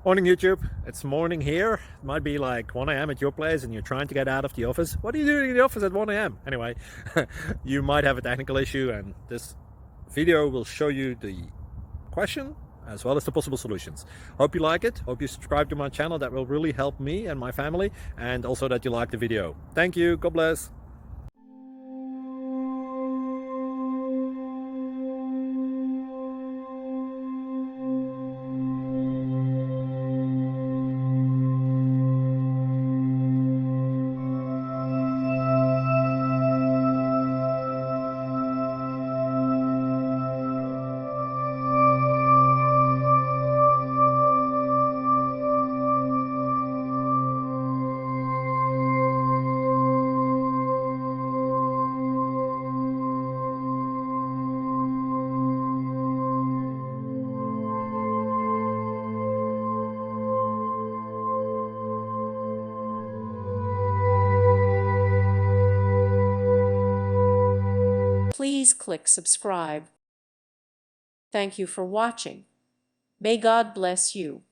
Morning YouTube, it's morning here. It might be like 1 a.m. at your place and you're trying to get out of the office. What are you doing in the office at 1 a.m.? Anyway, you might have a technical issue and this video will show you the question as well as the possible solutions. Hope you like it, hope you subscribe to my channel. That will really help me and my family, and also that you like the video. Thank you, God bless. Please click subscribe. Thank you for watching. May God bless you.